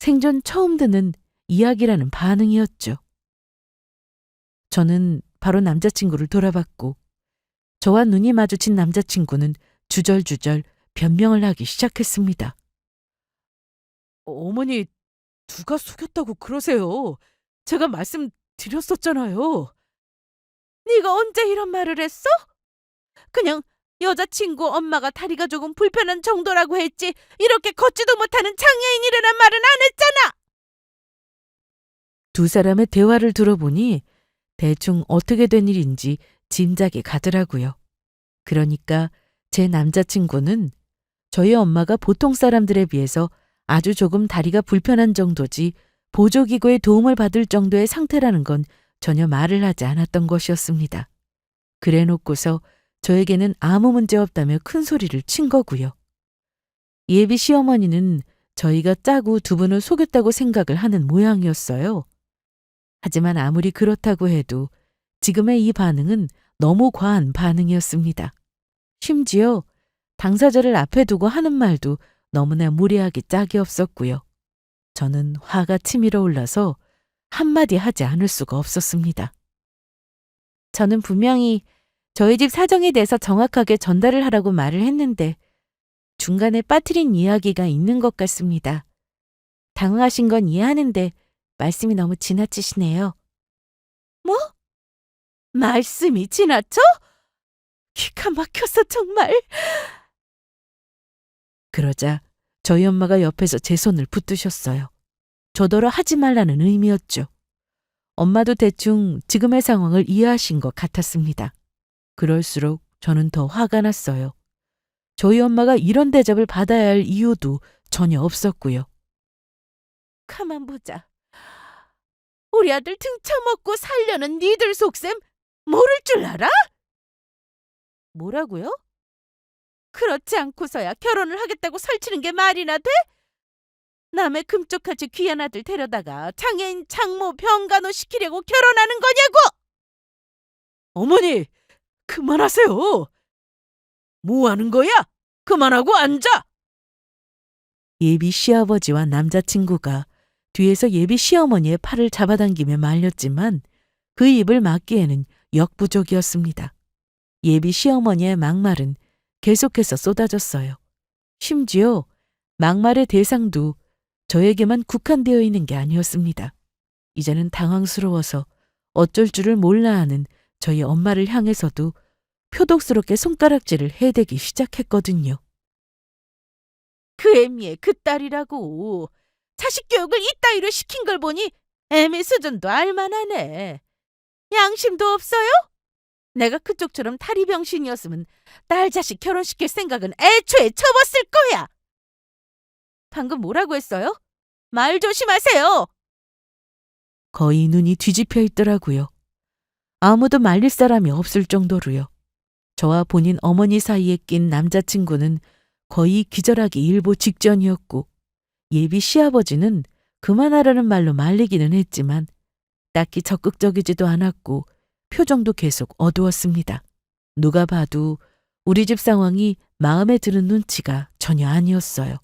생전 처음 듣는 이야기라는 반응이었죠. 저는 바로 남자친구를 돌아봤고 저와 눈이 마주친 남자친구는 주절주절 변명을 하기 시작했습니다. 어머니, 누가 속였다고 그러세요? 제가 말씀드렸었잖아요. 네가 언제 이런 말을 했어? 그냥 여자친구 엄마가 다리가 조금 불편한 정도라고 했지 이렇게 걷지도 못하는 장애인이라는 말은 안 했잖아. 두 사람의 대화를 들어보니 대충 어떻게 된 일인지 짐작이 가더라고요. 그러니까 제 남자친구는 저희 엄마가 보통 사람들에 비해서 아주 조금 다리가 불편한 정도지 보조기구의 도움을 받을 정도의 상태라는 건 전혀 말을 하지 않았던 것이었습니다. 그래 놓고서 저에게는 아무 문제 없다며 큰 소리를 친 거고요. 예비 시어머니는 저희가 짜고 두 분을 속였다고 생각을 하는 모양이었어요. 하지만 아무리 그렇다고 해도 지금의 이 반응은 너무 과한 반응이었습니다. 심지어 당사자를 앞에 두고 하는 말도 너무나 무례하기 짝이 없었고요. 저는 화가 치밀어 올라서 한마디 하지 않을 수가 없었습니다. 저는 분명히 저희 집 사정에 대해서 정확하게 전달을 하라고 말을 했는데 중간에 빠뜨린 이야기가 있는 것 같습니다. 당황하신 건 이해하는데 말씀이 너무 지나치시네요. 뭐? 말씀이 지나쳐? 기가 막혔어 정말. 그러자 저희 엄마가 옆에서 제 손을 붙드셨어요. 저더러 하지 말라는 의미였죠. 엄마도 대충 지금의 상황을 이해하신 것 같았습니다. 그럴수록 저는 더 화가 났어요. 저희 엄마가 이런 대접을 받아야 할 이유도 전혀 없었고요. 가만 보자. 우리 아들 등쳐먹고 살려는 니들 속셈 모를 줄 알아? 뭐라고요? 그렇지 않고서야 결혼을 하겠다고 설치는 게 말이나 돼? 남의 금쪽같이 귀한 아들 데려다가 장애인 장모 병간호 시키려고 결혼하는 거냐고! 어머니, 그만하세요. 뭐 하는 거야? 그만하고 앉아! 예비 시아버지와 남자친구가 뒤에서 예비 시어머니의 팔을 잡아당기며 말렸지만 그 입을 막기에는 역부족이었습니다. 예비 시어머니의 막말은 계속해서 쏟아졌어요. 심지어 막말의 대상도 저에게만 국한되어 있는 게 아니었습니다. 이제는 당황스러워서 어쩔 줄을 몰라 하는 저희 엄마를 향해서도 표독스럽게 손가락질을 해대기 시작했거든요. 그 애미의 그 딸이라고. 자식 교육을 이따위로 시킨 걸 보니 애미 수준도 알만하네. 양심도 없어요? 내가 그쪽처럼 다리병신이었으면 딸 자식 결혼시킬 생각은 애초에 접었을 거야. 방금 뭐라고 했어요? 말 조심하세요. 거의 눈이 뒤집혀 있더라고요. 아무도 말릴 사람이 없을 정도로요. 저와 본인 어머니 사이에 낀 남자친구는 거의 기절하기 일보 직전이었고 예비 시아버지는 그만하라는 말로 말리기는 했지만 딱히 적극적이지도 않았고 표정도 계속 어두웠습니다. 누가 봐도 우리 집 상황이 마음에 드는 눈치가 전혀 아니었어요.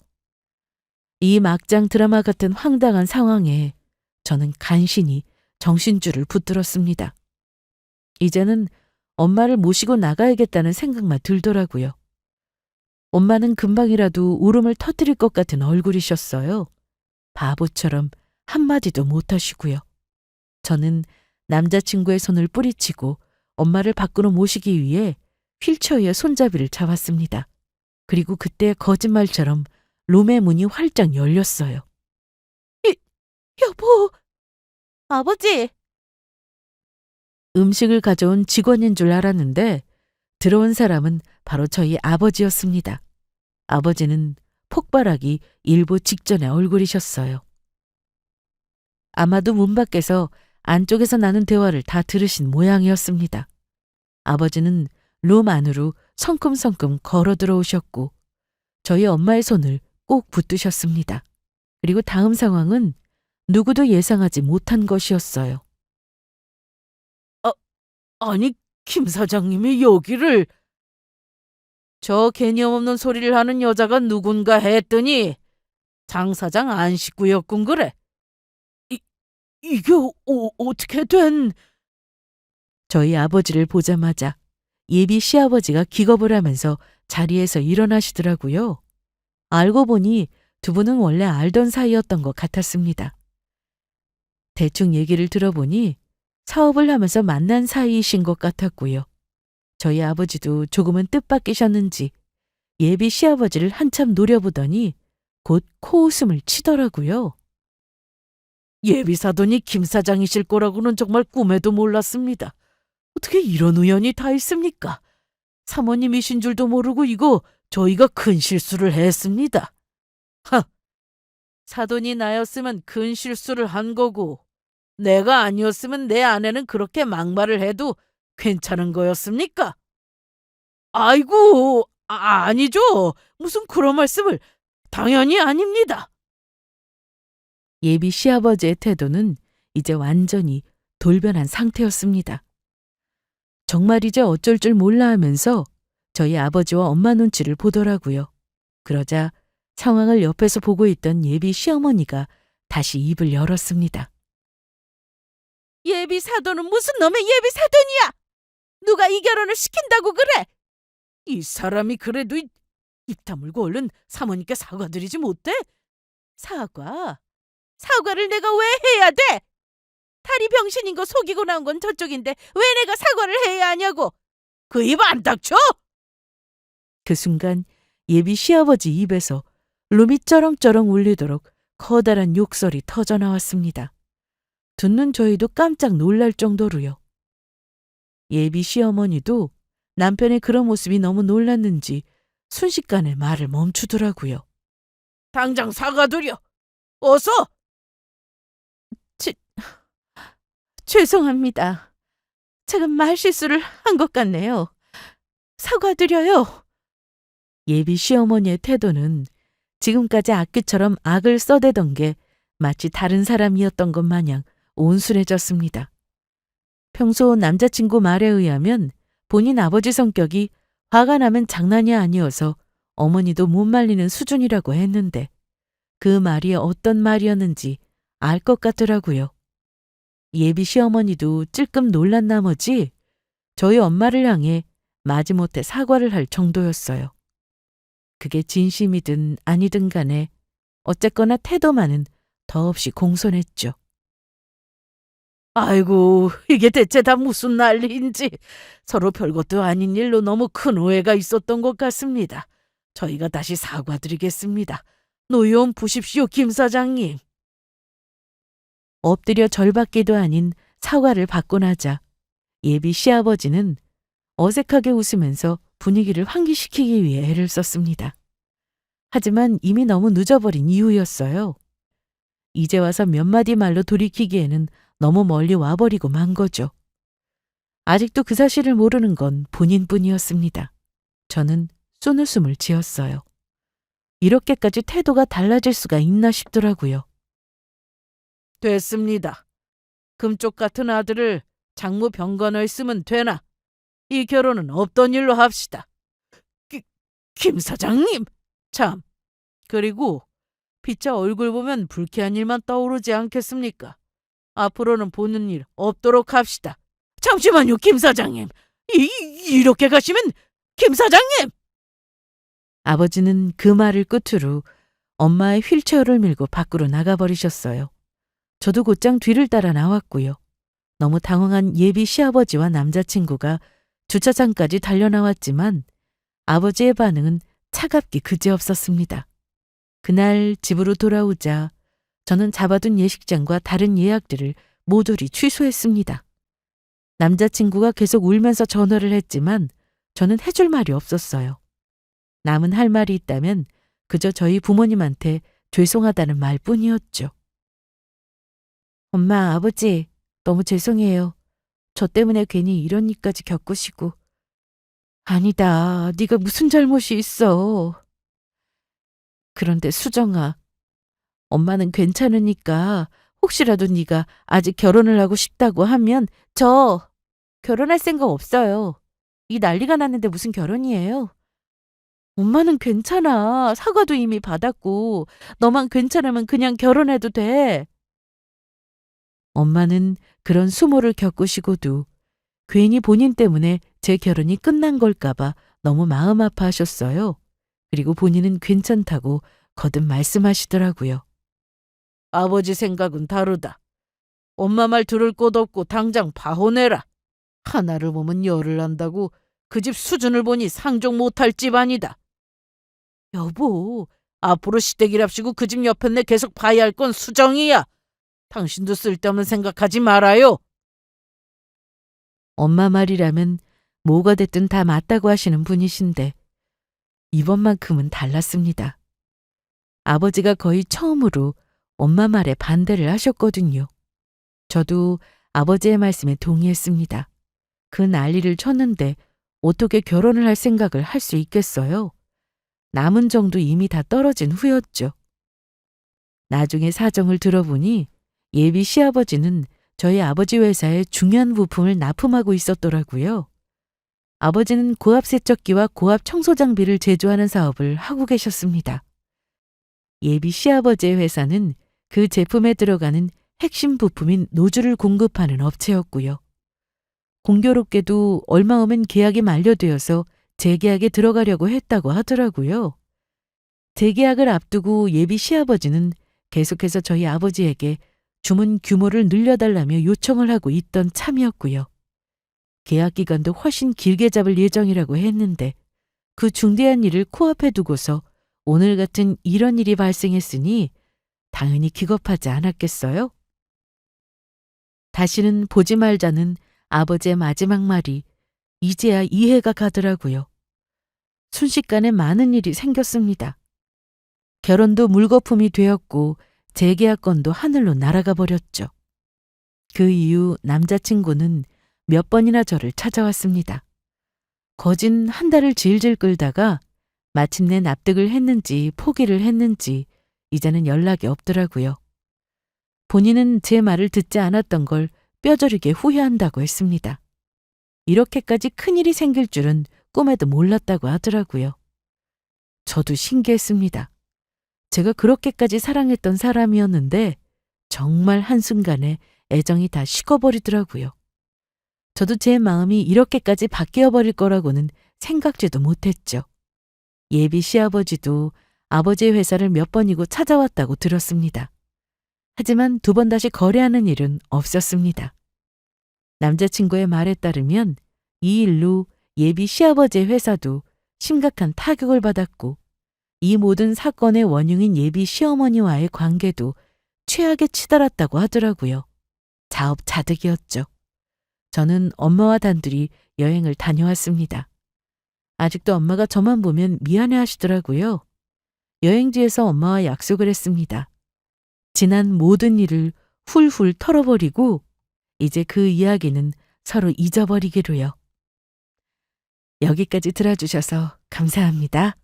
이 막장 드라마 같은 황당한 상황에 저는 간신히 정신줄을 붙들었습니다. 이제는 엄마를 모시고 나가야겠다는 생각만 들더라고요. 엄마는 금방이라도 울음을 터뜨릴 것 같은 얼굴이셨어요. 바보처럼 한마디도 못하시고요. 저는 남자친구의 손을 뿌리치고 엄마를 밖으로 모시기 위해 휠체어의 손잡이를 잡았습니다. 그리고 그때 거짓말처럼 룸의 문이 활짝 열렸어요. 여보! 아버지! 음식을 가져온 직원인 줄 알았는데 들어온 사람은 바로 저희 아버지였습니다. 아버지는 폭발하기 일보 직전의 얼굴이셨어요. 아마도 문 밖에서 안쪽에서 나는 대화를 다 들으신 모양이었습니다. 아버지는 룸 안으로 성큼성큼 걸어 들어오셨고 저희 엄마의 손을 꼭 붙드셨습니다. 그리고 다음 상황은 누구도 예상하지 못한 것이었어요. 아니, 김 사장님이 여기를... 저 개념 없는 소리를 하는 여자가 누군가 했더니 장 사장 안 식구였군 그래. 이게 어떻게 된... 저희 아버지를 보자마자 예비 시아버지가 기겁을 하면서 자리에서 일어나시더라고요. 알고 보니 두 분은 원래 알던 사이였던 것 같았습니다. 대충 얘기를 들어보니 사업을 하면서 만난 사이이신 것 같았고요. 저희 아버지도 조금은 뜻밖이셨는지 예비 시아버지를 한참 노려보더니 곧 코웃음을 치더라고요. 예비 사돈이 김 사장이실 거라고는 정말 꿈에도 몰랐습니다. 어떻게 이런 우연이 다 있습니까? 사모님이신 줄도 모르고 이거 저희가 큰 실수를 했습니다. 하! 사돈이 나였으면 큰 실수를 한 거고 내가 아니었으면 내 아내는 그렇게 막말을 해도 괜찮은 거였습니까? 아이고, 아니죠. 무슨 그런 말씀을. 당연히 아닙니다. 예비 시아버지의 태도는 이제 완전히 돌변한 상태였습니다. 정말 이제 어쩔 줄 몰라 하면서 저희 아버지와 엄마 눈치를 보더라고요. 그러자 상황을 옆에서 보고 있던 예비 시어머니가 다시 입을 열었습니다. 예비 사돈은 무슨 놈의 예비 사돈이야! 누가 이 결혼을 시킨다고 그래! 이 사람이 그래도 입 다물고 얼른 사모님께 사과드리지 못해? 사과를 내가 왜 해야 돼? 탈이 병신인 거 속이고 나온 건 저쪽인데 왜 내가 사과를 해야 하냐고! 그 입 안 닥쳐! 그 순간 예비 시아버지 입에서 룸이 쩌렁쩌렁 울리도록 커다란 욕설이 터져나왔습니다. 듣는 저희도 깜짝 놀랄 정도로요. 예비 시어머니도 남편의 그런 모습이 너무 놀랐는지 순식간에 말을 멈추더라고요. 당장 사과드려! 어서! 죄송합니다. 제가 말실수를 한 것 같네요. 사과드려요. 예비 시어머니의 태도는 지금까지 악귀처럼 악을 써대던 게 마치 다른 사람이었던 것 마냥 온순해졌습니다. 평소 남자친구 말에 의하면 본인 아버지 성격이 화가 나면 장난이 아니어서 어머니도 못 말리는 수준이라고 했는데 그 말이 어떤 말이었는지 알 것 같더라고요. 예비 시어머니도 찔끔 놀란 나머지 저희 엄마를 향해 마지못해 사과를 할 정도였어요. 그게 진심이든 아니든 간에 어쨌거나 태도만은 더없이 공손했죠. 아이고, 이게 대체 다 무슨 난리인지 서로 별것도 아닌 일로 너무 큰 오해가 있었던 것 같습니다. 저희가 다시 사과드리겠습니다. 노여움 푸십시오, 김 사장님. 엎드려 절받기도 아닌 사과를 받고 나자 예비 시아버지는 어색하게 웃으면서 분위기를 환기시키기 위해 애를 썼습니다. 하지만 이미 너무 늦어버린 이유였어요. 이제 와서 몇 마디 말로 돌이키기에는 너무 멀리 와버리고 만 거죠. 아직도 그 사실을 모르는 건 본인뿐이었습니다. 저는 쏜웃음을 지었어요. 이렇게까지 태도가 달라질 수가 있나 싶더라고요. 됐습니다. 금쪽 같은 아들을 장모 병건호에 쓰면 되나? 이 결혼은 없던 일로 합시다. 김 사장님! 참, 그리고 피차 얼굴 보면 불쾌한 일만 떠오르지 않겠습니까? 앞으로는 보는 일 없도록 합시다. 잠시만요, 김 사장님. 이렇게 가시면 김 사장님! 아버지는 그 말을 끝으로 엄마의 휠체어를 밀고 밖으로 나가버리셨어요. 저도 곧장 뒤를 따라 나왔고요. 너무 당황한 예비 시아버지와 남자친구가 주차장까지 달려나왔지만 아버지의 반응은 차갑기 그지없었습니다. 그날 집으로 돌아오자 저는 잡아둔 예식장과 다른 예약들을 모조리 취소했습니다. 남자친구가 계속 울면서 전화를 했지만 저는 해줄 말이 없었어요. 남은 할 말이 있다면 그저 저희 부모님한테 죄송하다는 말뿐이었죠. 엄마, 아버지, 너무 죄송해요. 저 때문에 괜히 이런 일까지 겪으시고. 아니다, 네가 무슨 잘못이 있어. 그런데 수정아, 엄마는 괜찮으니까 혹시라도 네가 아직 결혼을 하고 싶다고 하면 저 결혼할 생각 없어요. 이 난리가 났는데 무슨 결혼이에요? 엄마는 괜찮아. 사과도 이미 받았고 너만 괜찮으면 그냥 결혼해도 돼. 엄마는 그런 수모를 겪으시고도 괜히 본인 때문에 제 결혼이 끝난 걸까봐 너무 마음 아파하셨어요. 그리고 본인은 괜찮다고 거듭 말씀하시더라고요. 아버지 생각은 다르다. 엄마 말 들을 곳 없고 당장 파혼해라. 하나를 보면 열을 난다고 그 집 수준을 보니 상종 못할 집안이다. 여보, 앞으로 시댁이랍시고 그 집 옆에 내 계속 봐야 할 건 수정이야. 당신도 쓸데없는 생각하지 말아요. 엄마 말이라면 뭐가 됐든 다 맞다고 하시는 분이신데 이번만큼은 달랐습니다. 아버지가 거의 처음으로 엄마 말에 반대를 하셨거든요. 저도 아버지의 말씀에 동의했습니다. 그 난리를 쳤는데 어떻게 결혼을 할 생각을 할 수 있겠어요? 남은 정도 이미 다 떨어진 후였죠. 나중에 사정을 들어보니 예비 시아버지는 저희 아버지 회사에 중요한 부품을 납품하고 있었더라고요. 아버지는 고압 세척기와 고압 청소 장비를 제조하는 사업을 하고 계셨습니다. 예비 시아버지의 회사는 그 제품에 들어가는 핵심 부품인 노즐을 공급하는 업체였고요. 공교롭게도 얼마 후면 계약이 만료되어서 재계약에 들어가려고 했다고 하더라고요. 재계약을 앞두고 예비 시아버지는 계속해서 저희 아버지에게 주문 규모를 늘려달라며 요청을 하고 있던 참이었고요. 계약 기간도 훨씬 길게 잡을 예정이라고 했는데 그 중대한 일을 코앞에 두고서 오늘 같은 이런 일이 발생했으니 당연히 기겁하지 않았겠어요? 다시는 보지 말자는 아버지의 마지막 말이 이제야 이해가 가더라고요. 순식간에 많은 일이 생겼습니다. 결혼도 물거품이 되었고 재계약건도 하늘로 날아가 버렸죠. 그 이후 남자친구는 몇 번이나 저를 찾아왔습니다. 거진 한 달을 질질 끌다가 마침내 납득을 했는지 포기를 했는지 이제는 연락이 없더라고요. 본인은 제 말을 듣지 않았던 걸 뼈저리게 후회한다고 했습니다. 이렇게까지 큰일이 생길 줄은 꿈에도 몰랐다고 하더라고요. 저도 신기했습니다. 제가 그렇게까지 사랑했던 사람이었는데 정말 한순간에 애정이 다 식어버리더라고요. 저도 제 마음이 이렇게까지 바뀌어버릴 거라고는 생각지도 못했죠. 예비 시아버지도 아버지의 회사를 몇 번이고 찾아왔다고 들었습니다. 하지만 두 번 다시 거래하는 일은 없었습니다. 남자친구의 말에 따르면 이 일로 예비 시아버지의 회사도 심각한 타격을 받았고 이 모든 사건의 원흉인 예비 시어머니와의 관계도 최악에 치달았다고 하더라고요. 자업자득이었죠. 저는 엄마와 단둘이 여행을 다녀왔습니다. 아직도 엄마가 저만 보면 미안해 하시더라고요. 여행지에서 엄마와 약속을 했습니다. 지난 모든 일을 훌훌 털어버리고 이제 그 이야기는 서로 잊어버리기로요. 여기까지 들어주셔서 감사합니다.